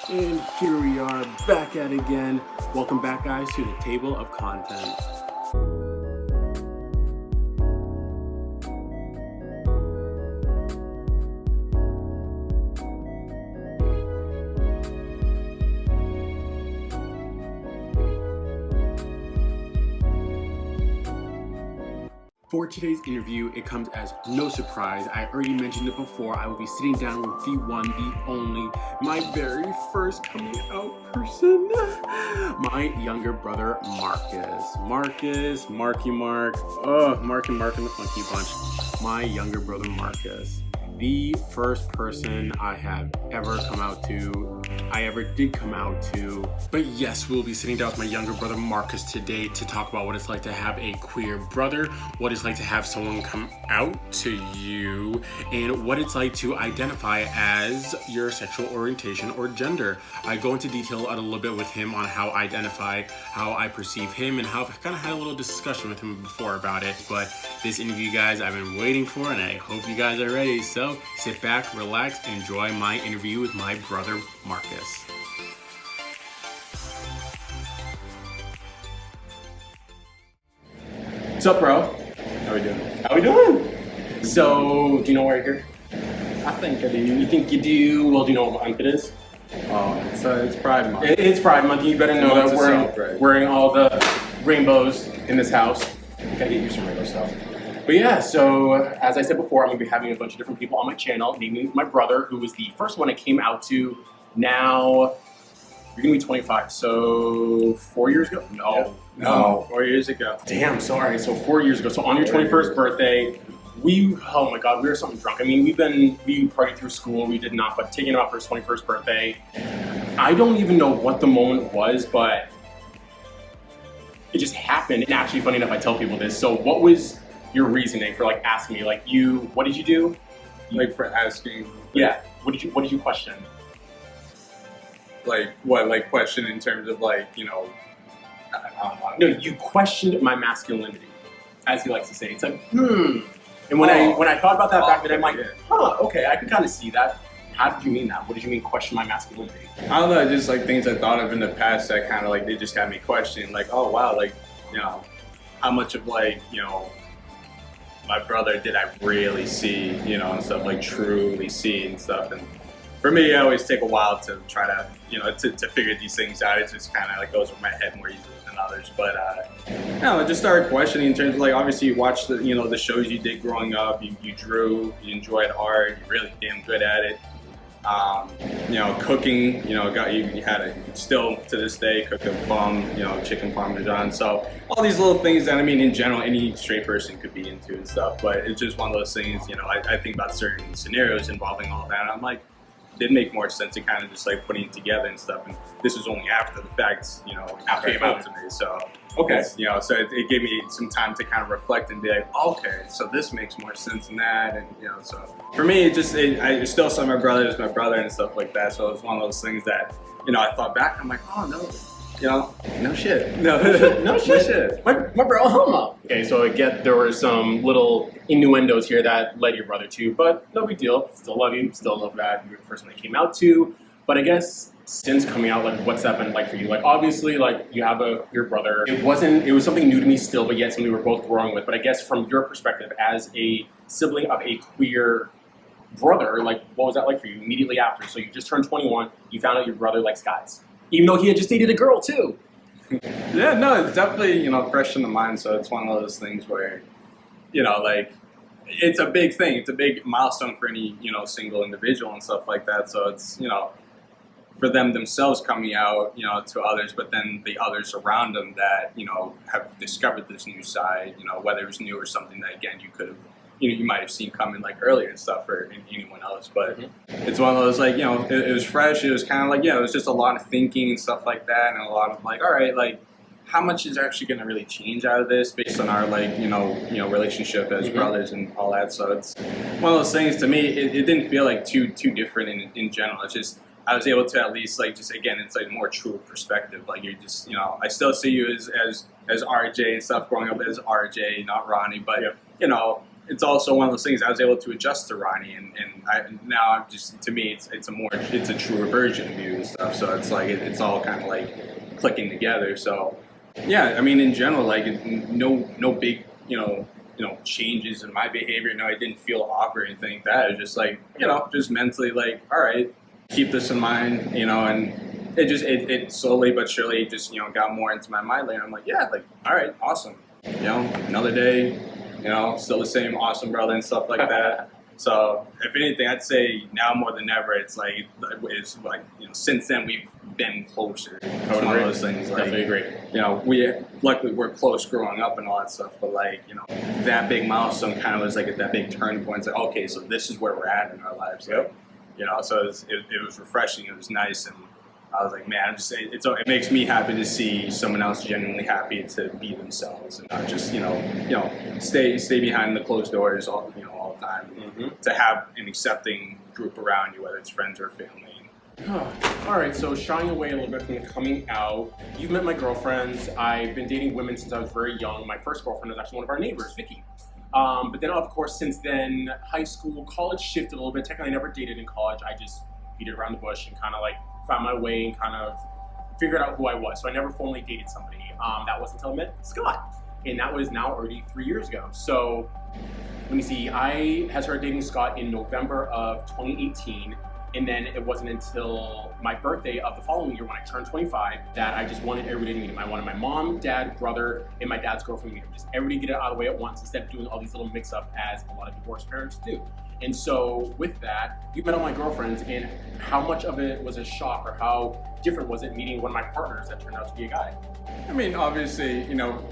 And here we are back at it again. Welcome back, guys, to the table of content. For today's interview, it comes as no surprise. I already mentioned it before. I will be sitting down with the one, the only, my very first coming out person, my younger brother, Marcus. Marky Mark. Oh, Marky Mark and the Funky Bunch. My younger brother, Marcus. The first person I have ever come out to, I ever did come out to. But yes, we'll be sitting down with my younger brother Marcus today to talk about what it's like to have a queer brother, what it's like to have someone come out to you, and what it's like to identify as your sexual orientation or gender. I go into detail a little bit with him on how I identify, how I perceive him, and how I've kind of had a little discussion with him before about it. But this interview, guys, I've been waiting for, and I hope you guys are ready. So sit back, relax, and enjoy my interview with my brother Marcus. What's up, bro? How we doing? How we doing? So, do you know why you're here? I think I do. You think you do? Well, do you know what month it is? It's Pride Month. It's Pride Month. You better know that we're wearing all the rainbows in this house. I gotta get you some rainbow stuff. But yeah, so as I said before, I'm gonna be having a bunch of different people on my channel, namely my brother, who was the first one I came out to. Now, you're gonna be 25, so 4 years ago? No. 4 years ago. Damn, sorry, so 4 years ago. So on your 21st birthday, oh my God, we were something drunk. I mean, we partied through school, we did not, but taking him out for his 21st birthday, I don't even know what the moment was, but it just happened. And actually, funny enough, I tell people this. So what was your reasoning for like asking me, like what did you do? Like for asking? Yeah, what did you question? Like what, like question in terms of like, I don't know. No, you questioned my masculinity, as he likes to say. It's like, And when I thought about that back then, I'm like, okay, I can kind of see that. How did you mean that? What did you mean question my masculinity? I don't know, just like things I thought of in the past that kind of like, they just got me questioning, like, oh wow, like, how much of like, my brother did I really see, and stuff, like truly see and stuff. And for me, I always take a while to try to, to figure these things out. It just kind of like goes over my head more easily than others. But I just started questioning in terms of like, obviously you watched the, the shows you did growing up, you drew, you enjoyed art, you're really damn good at it. Cooking, you had it still to this day, cook a bum, chicken parmesan. So all these little things that, I mean, in general, any straight person could be into and stuff, but it's just one of those things, I think about certain scenarios involving all that, and I'm like, it did make more sense to kind of just like putting it together and stuff. And this was only after the fact, after it came out to me. So, okay. So it gave me some time to kind of reflect and be like, okay, so this makes more sense than that. And, so for me, I still saw my brother as my brother and stuff like that. So it was one of those things that, I thought back, I'm like, oh no, no shit. No shit. My bro, homo. Okay, so I get there were some little innuendos here that led your brother to, but no big deal. Still love you. Still love that you were the first one I came out to. But I guess since coming out, like, what's that been like for you? Like, obviously, like, you have your brother. It was something new to me still, but yet something we were both growing with. But I guess from your perspective as a sibling of a queer brother, like, what was that like for you immediately after? So you just turned 21, you found out your brother likes guys. Even though he had just dated a girl too. Yeah, no, it's definitely, fresh in the mind. So it's one of those things where, like, it's a big thing. It's a big milestone for any, single individual and stuff like that. So it's, for them themselves coming out, to others, but then the others around them that, have discovered this new side, whether it was new or something that, again, you could have, you might have seen coming like earlier and stuff for anyone else. But it's one of those, like, it was fresh. It was kind of like, it was just a lot of thinking and stuff like that. And a lot of like, all right, like, how much is actually going to really change out of this based on our, like, relationship as brothers and all that. So it's one of those things. To me, it didn't feel like too different in general. It's just, I was able to at least, like, just, again, it's like more true perspective. Like, you're just, I still see you as RJ and stuff, growing up as RJ, not Ronnie, but it's also one of those things I was able to adjust to Ronnie, and now I'm just, to me, it's a truer version of you, and stuff. So it's like it's all kind of like clicking together. So yeah, I mean, in general, like no big changes in my behavior. No, I didn't feel awkward or anything like that. It was just like just mentally like, all right, keep this in mind, and it slowly but surely just got more into my mind. Like I'm like, yeah, like all right, awesome, another day, still the same awesome brother and stuff like that. So if anything, I'd say now more than ever, it's like since then we've been closer. It's one of those things. Like, definitely agree. Luckily we're close growing up and all that stuff, but like that big milestone kind of was like that big turning point. It's like, okay, so this is where we're at in our lives. Yep. So it was refreshing. It was nice, and I was like, man, it makes me happy to see someone else genuinely happy to be themselves and not just stay behind the closed doors all the time. Mm-hmm. To have an accepting group around you, whether it's friends or family. All right, so shying away a little bit from the coming out, you've met my girlfriends. I've been dating women since I was very young. My first girlfriend was actually one of our neighbors, Vicky. But then, of course, since then, high school, college shifted a little bit. Technically, I never dated in college. I just beat it around the bush and kind of like found my way and kind of figured out who I was. So I never formally dated somebody. That wasn't until I met Scott. And that was now already 3 years ago. So let me see, I had started dating Scott in November of 2018. And then it wasn't until my birthday of the following year when I turned 25 that I just wanted everybody to meet him. I wanted my mom, dad, brother, and my dad's girlfriend to meet him. Just everybody get it out of the way at once instead of doing all these little mix-up as a lot of divorced parents do. And so with that, you met all my girlfriends, and how much of it was a shock, or how different was it meeting one of my partners that turned out to be a guy? I mean, obviously,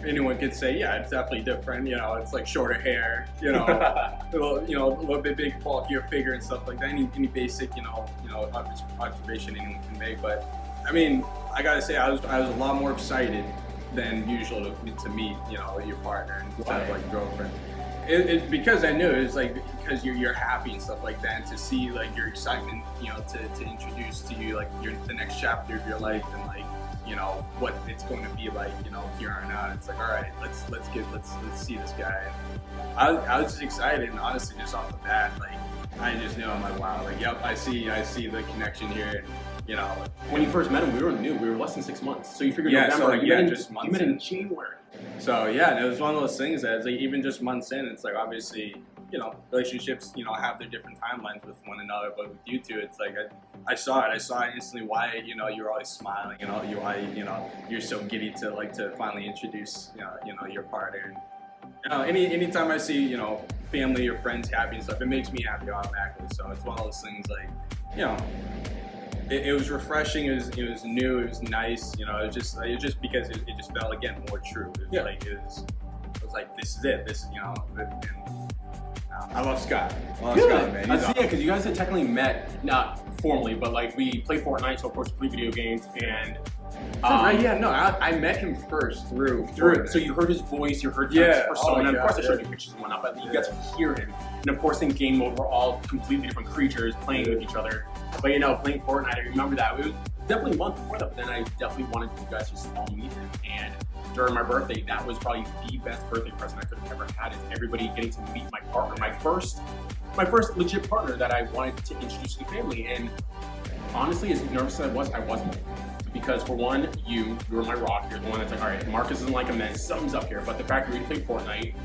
anyone could say, yeah, it's definitely different. It's like shorter hair, a little bit big, bulkier figure and stuff like that. Any basic, observation anyone can make. But I mean, I gotta say, I was a lot more excited than usual to meet, your partner instead of like girlfriend. Because I knew it was like because you're happy and stuff like that, and to see like your excitement, to introduce to you like the next chapter of your life and like what it's going to be like here on out. It's like, all right, let's see this guy. I was just excited, and honestly, just off the bat, like I just knew, I'm like, wow, like yep, I see the connection here. When you first met him, we were new. We were less than 6 months. So you figured yeah, November. so like, you yeah, met just months. You met in January. So yeah, it was one of those things that it's like even just months in, it's like obviously relationships have their different timelines with one another, but with you two, it's like I saw it instantly why you're always smiling and why you're so giddy to finally introduce your partner. And anytime I see family or friends happy and stuff, it makes me happy automatically. So it's one of those things like it was refreshing. It was new. It was nice. It was just because it just felt again more true. It was like this is it. This is and, I love Scott. Scott, man. Yeah, because you guys had technically met, not formally, but like we play Fortnite, so of course we play video games, and right, yeah, no, I met him first through it. So you heard his voice, you heard his persona, and of course I showed you pictures and whatnot, but you got to hear him. And of course in game mode, we're all completely different creatures playing with each other. But playing Fortnite, I remember that. It was definitely a month before that, but then I definitely wanted you guys just all meet him. And during my birthday, that was probably the best birthday present I could have ever had, is everybody getting to meet my partner, my first legit partner that I wanted to introduce to the family. And honestly, as nervous as I wasn't. Because for one, you were my rock. You're the one that's like, all right, Marcus isn't like him, then something's up here. But the fact that we play Fortnite,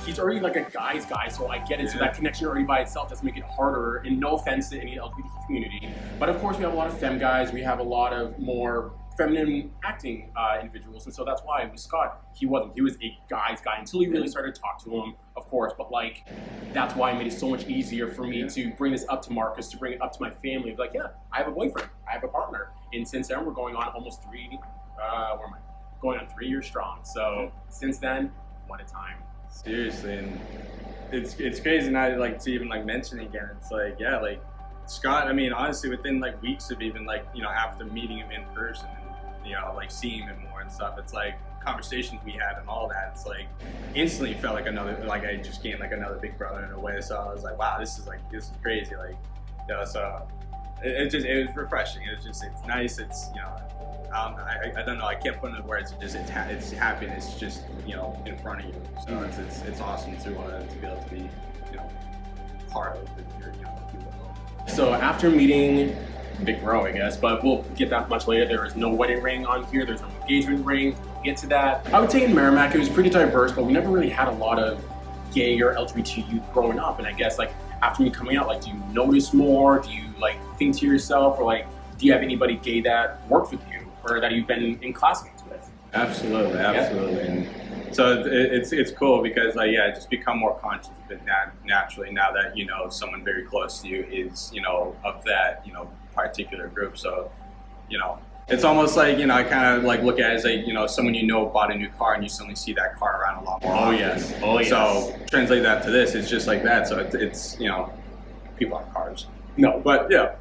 he's already like a guy's guy, so I get it. Yeah. So that connection already by itself doesn't make it harder. And no offense to any LGBTQ community, but of course we have a lot of femme guys. We have a lot of more feminine acting individuals, and so that's why with Scott, he wasn't. He was a guy's guy until you really started to talk to him, of course. But like, that's why it made it so much easier for me to bring this up to Marcus, to bring it up to my family. Like, yeah, I have a boyfriend, I have a partner, and since then we're going on almost 3. Going on 3 years strong. So since then, what a time. Seriously, and it's crazy now to even mention it again. It's like, yeah, like Scott, I mean, honestly, within weeks of even after meeting him in person and seeing him more and stuff, it's like conversations we had and all that, it's like instantly felt like I just gained another big brother in a way. So I was like, wow, this is crazy. So it was refreshing. It's nice. It's I don't know. I can't put into words. It's happiness just in front of you. So it's awesome to be able to be part of it. If you will. So after meeting big bro, I guess, but we'll get that much later. There is no wedding ring on here. There's no engagement ring. We'll get to that. I would say in Merrimack, it was pretty diverse, but we never really had a lot of gay or LGBT youth growing up. And I guess like after me coming out, like, do you notice more? Do you like think to yourself, or like, do you have anybody gay that works with you or that you've been in classmates with? Absolutely. And so it's cool because like, yeah, just become more conscious of it naturally now that, you know, someone very close to you is, you know, of that, you know, particular group. So, you know, it's almost like, you know, I kind of like look at it as like, you know, someone you know bought a new car and you suddenly see that car around a lot more. Oh yes. So translate that to this, it's just like that. So it's you know, people have cars. No, but yeah,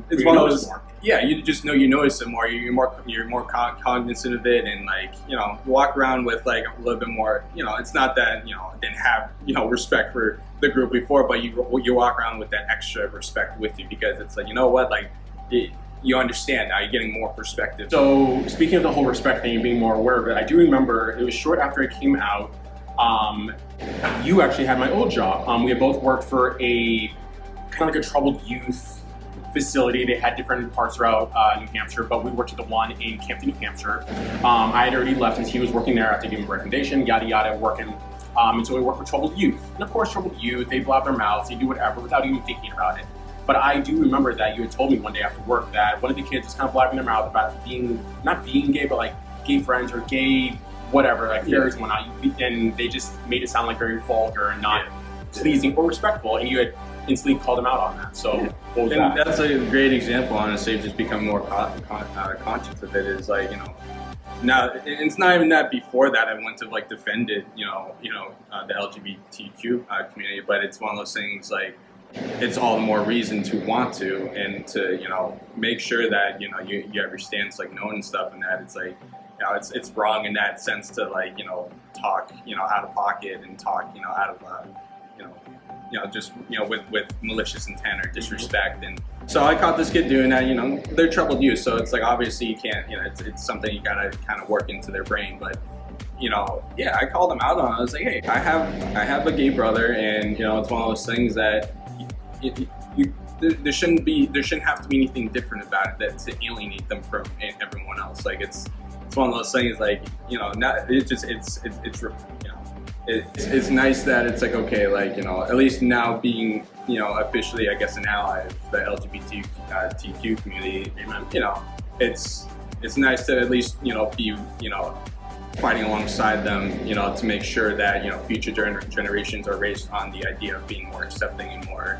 it's one of those. Yeah, you just know, you notice it more. You're more cognizant of it, and like, you know, walk around with like a little bit more. You know, it's not that, you know, didn't have, you know, respect for the group before, but you walk around with that extra respect with you because it's like, you know what, like you understand now. You're getting more perspective. So speaking of the whole respect thing and being more aware of it, I do remember it was short after I came out. You actually had my old job. We had both worked for a kind of like a troubled youth facility. They had different parts throughout New Hampshire, but we worked at the one in Campton, New Hampshire. I had already left since he was working there after giving him a recommendation, yada yada, working. And so we worked with troubled youth. And of course, troubled youth, they blab their mouths, they do whatever without even thinking about it. But I do remember that you had told me one day after work that one of the kids was kind of blabbing their mouth about being, not being gay, but like gay friends or gay whatever, like fairies and whatnot. And they just made it sound like very vulgar and not pleasing or respectful. And you had instantly called them out on that. So what was that? That's a great example, honestly, of just becoming more conscious of it. Is like, you know, now it's not even that before that I went to like defended, the LGBTQ community, but it's one of those things like it's all the more reason to want to and to, you know, make sure that, you know, you have your stance like known and stuff, and that it's like, you know, it's wrong in that sense to like, you know, talk, you know, out of pocket and talk, you know, out of just, you know, with malicious intent or disrespect. And so I caught this kid doing that. You know, they're troubled youth, so it's like obviously you can't, you know, it's something you gotta kind of work into their brain. But, you know, yeah, I called him out on it. I was like, hey, I have a gay brother, and, you know, it's one of those things that there shouldn't have to be anything different about it that to alienate them from everyone else. Like it's one of those things, like, you know, it's nice that it's like, okay, like, you know, at least now being, you know, officially, I guess, an ally of the LGBTQ community, you know, it's nice to at least, you know, be, you know, fighting alongside them, you know, to make sure that, you know, future generations are raised on the idea of being more accepting and more,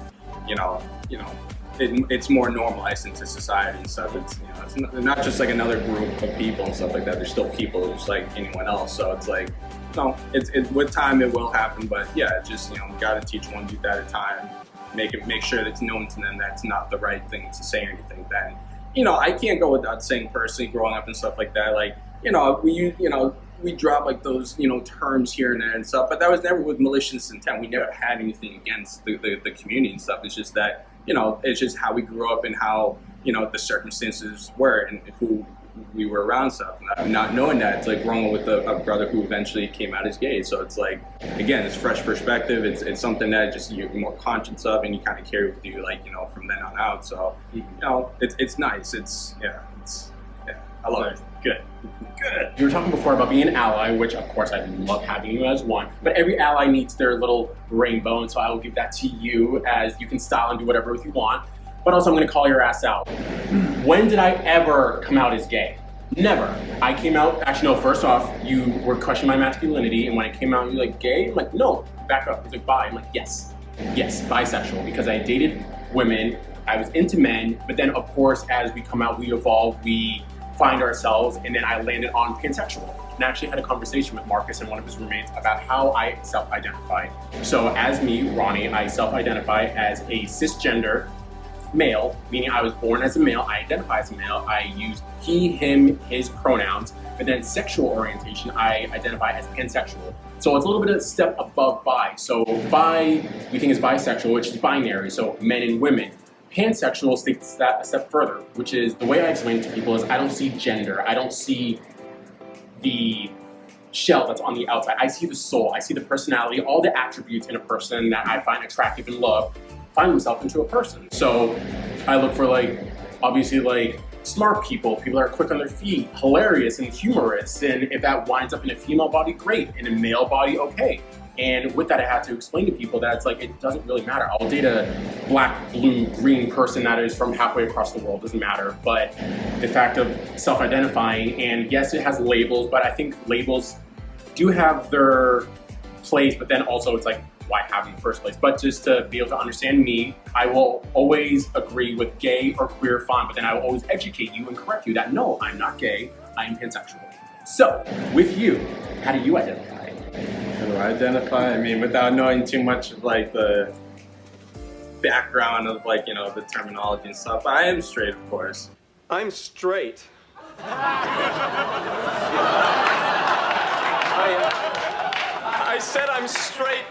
it's more normalized into society and stuff. It's, you know, it's not just like another group of people and stuff like that. There's still people just like anyone else. So it's like, no, it's with time it will happen, but yeah, it's just, you know, got to teach one youth at a time. Make sure that it's known to them that's not the right thing to say or anything. Then, you know, I can't go without saying personally, growing up and stuff like that, like, you know, we drop like those, you know, terms here and there and stuff, but that was never with malicious intent. We never had anything against the community and stuff. It's just that, you know, it's just how we grew up and how, you know, the circumstances were and who we were around stuff. And not knowing that, it's like growing with a brother who eventually came out as gay. So it's like, again, it's fresh perspective. It's something that just you're more conscious of and you kind of carry with you, like, you know, from then on out. So, you know, it's nice. I love it. Good. You were talking before about being an ally, which of course I love having you as one, but every ally needs their little rainbow, and so I will give that to you, as you can style and do whatever you want, but also I'm going to call your ass out. When did I ever come out as gay? Never. I came out, actually no, first off, you were questioning my masculinity, and when I came out, you're like, gay? I'm like, no, back up. He's like, bi. I'm like, yes, bisexual, because I dated women, I was into men, but then of course, as we come out, we evolve, we find ourselves, and then I landed on pansexual. And I actually had a conversation with Marcus and one of his roommates about how I self-identify. So as me, Ronnie, I self-identify as a cisgender male, meaning I was born as a male, I identify as a male, I use he, him, his pronouns, but then sexual orientation, I identify as pansexual. So it's a little bit of a step above bi. So bi, we think is bisexual, which is binary, so men and women. Pansexual takes that a step further, which is, the way I explain it to people is I don't see gender, I don't see the shell that's on the outside, I see the soul, I see the personality, all the attributes in a person that I find attractive and love, find themselves into a person. So I look for like obviously like smart people that are quick on their feet, hilarious and humorous, and if that winds up in a female body, great, in a male body, okay. And with that, I had to explain to people that it's like, it doesn't really matter. I'll date a black, blue, green person that is from halfway across the world, doesn't matter. But the fact of self-identifying, and yes, it has labels, but I think labels do have their place, but then also it's like, why have them in the first place? But just to be able to understand me, I will always agree with gay or queer fine, but then I will always educate you and correct you that no, I'm not gay, I'm pansexual. So, with you, how do you identify? How do I identify? I mean, without knowing too much of like the background of like, you know, the terminology and stuff, I am straight, of course. I'm straight. I said I'm straight.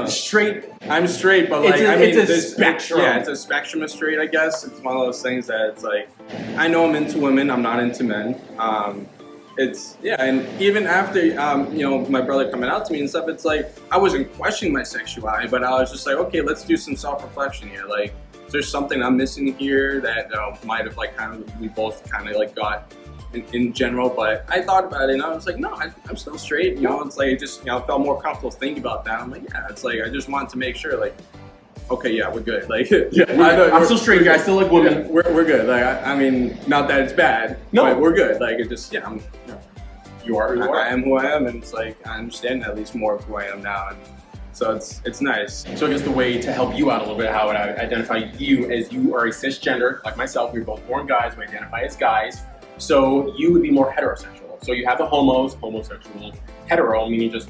Straight. I'm straight, but like, I mean, it's a spectrum. Yeah, it's a spectrum of straight, I guess. It's one of those things that it's like, I know I'm into women, I'm not into men. It's, yeah, and even after, you know, my brother coming out to me and stuff, it's like, I wasn't questioning my sexuality, but I was just like, okay, let's do some self-reflection here. Like, is there something I'm missing here that might have like kind of, we both kind of like got in general? But I thought about it and I was like, no, I'm still straight. You know, it's like, it just, you know, I felt more comfortable thinking about that. I'm like, yeah, it's like, I just wanted to make sure, like, okay, yeah, we're good. Like, yeah, I'm still straight, guys. Still like women. Yeah, we're good. Like, I mean, not that it's bad. No, but we're good. Like, it just, yeah, you are who you are. I am who I am, and it's like I understand at least more of who I am now, and so it's nice. So I guess the way to help you out a little bit, how would I identify you, as you are a cisgender, like myself. We're both born guys. We identify as guys. So you would be more heterosexual. So you have the homosexual, hetero, meaning just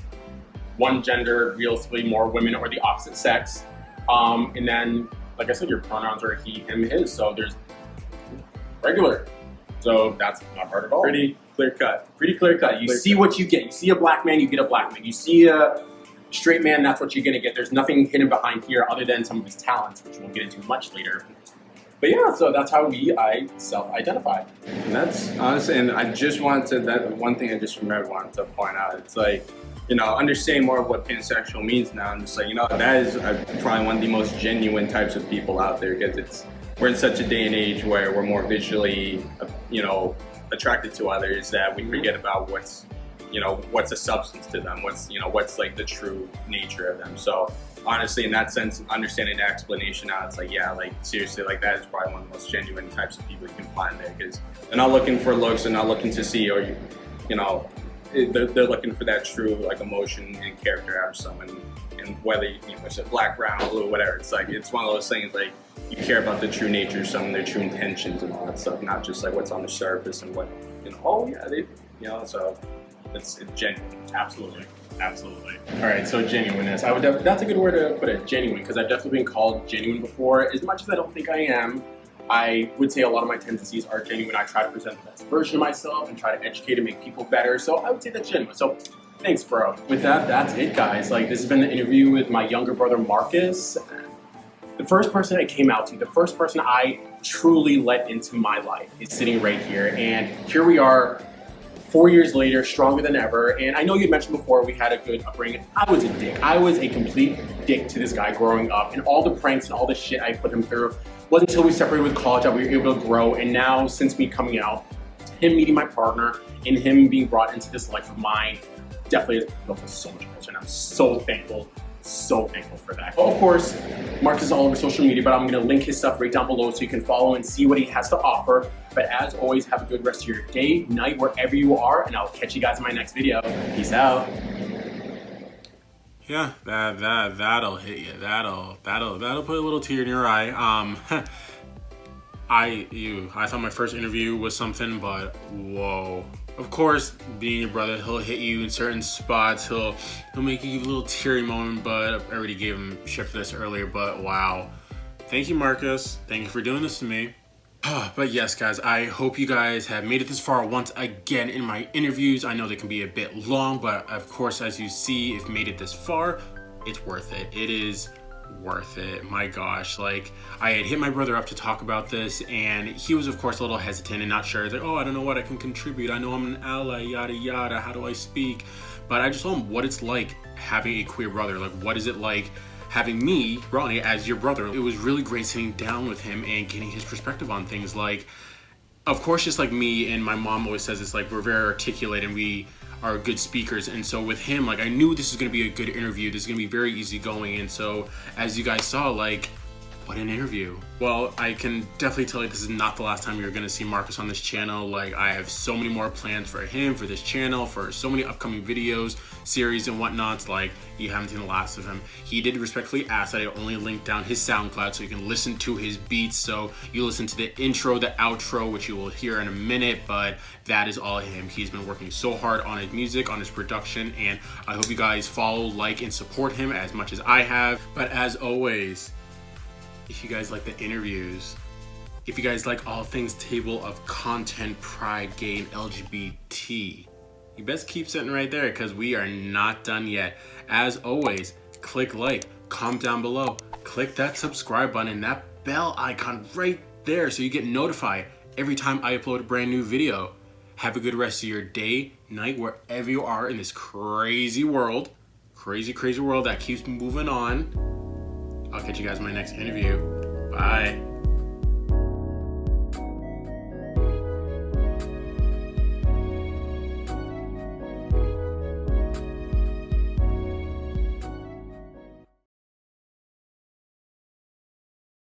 one gender, realistically more women or the opposite sex. And then, like I said, your pronouns are he, him, his. So there's regular. So that's not hard at all. Pretty clear cut. Pretty clear cut. You see what you get. You see a black man, you get a black man. You see a straight man, that's what you're gonna get. There's nothing hidden behind here other than some of his talents, which we'll get into much later. But yeah, so that's how I self-identify. And that's honestly, and I just wanted to, that one thing I just wanted to point out. It's like, you know, understanding more of what pansexual means now. And just like, you know, that is probably one of the most genuine types of people out there, because we're in such a day and age where we're more visually, you know, attracted to others, that we forget about what's a substance to them, what's like the true nature of them. So honestly, in that sense, understanding the explanation now, it's like, yeah, like seriously, like that is probably one of the most genuine types of people you can find there, because they're not looking for looks, they're not looking to see, or you know, they're looking for that true like emotion and character out of someone, and whether it's a black, brown, blue, whatever. It's like, it's one of those things like you care about the true nature of someone, their true intentions and all that stuff, not just like what's on the surface and what, you know, oh yeah, they, you know, so it's genuine. Absolutely. Absolutely. All right, so genuineness. That's a good word to put it, genuine, because I've definitely been called genuine before. As much as I don't think I am, I would say a lot of my tendencies are genuine. I try to present the best version of myself and try to educate and make people better. So I would say that's genuine. So thanks, bro. With that, that's it, guys. Like, this has been the interview with my younger brother, Marcus. The first person I came out to, the first person I truly let into my life is sitting right here. And here we are, 4 years later, stronger than ever. And I know you mentioned before we had a good upbringing. I was a dick. I was a complete dick to this guy growing up. And all the pranks and all the shit I put him through wasn't until we separated with college that we were able to grow. And now, since me coming out, him meeting my partner, and him being brought into this life of mine, definitely has built us so much closer. And I'm so thankful for that. Well, of course, Marcus is all over social media, but I'm gonna link his stuff right down below so you can follow and see what he has to offer. But as always, have a good rest of your day, night, wherever you are, and I'll catch you guys in my next video. Peace out. Yeah, that'll hit you. That'll put a little tear in your eye. I thought my first interview was something, but whoa. Of course, being your brother, he'll hit you in certain spots. He'll make you give a little teary moment, but I already gave him shit for this earlier, but wow. Thank you, Marcus. Thank you for doing this to me. But yes, guys, I hope you guys have made it this far once again in my interviews. I know they can be a bit long, but of course, as you see, if you made it this far, it's worth it. It is worth it. My gosh, like, I had hit my brother up to talk about this, and he was of course a little hesitant and not sure. He's like, oh, I don't know what I can contribute. I know I'm an ally, yada yada, how do I speak? But I just told him what it's like having a queer brother. Like, what is it like having me, Ronnie, as your brother. It was really great sitting down with him and getting his perspective on things. Like, of course, just like me and my mom always says, it's like we're very articulate and we are good speakers. And so with him, like, I knew this was gonna be a good interview. This is gonna be very easygoing. And so as you guys saw, like, what an interview. Well, I can definitely tell you this is not the last time you're gonna see Marcus on this channel. Like, I have so many more plans for him, for this channel, for so many upcoming videos, series and whatnots. Like, you haven't seen the last of him. He did respectfully ask that I only link down his SoundCloud so you can listen to his beats. So you listen to the intro, the outro, which you will hear in a minute, but that is all him. He's been working so hard on his music, on his production, and I hope you guys follow, like, and support him as much as I have. But as always, if you guys like the interviews, if you guys like all things table of content, pride, gay, and LGBT, you best keep sitting right there because we are not done yet. As always, click like, comment down below, click that subscribe button and that bell icon right there so you get notified every time I upload a brand new video. Have a good rest of your day, night, wherever you are in this crazy world, crazy world that keeps moving on. I'll catch you guys in my next interview. Bye.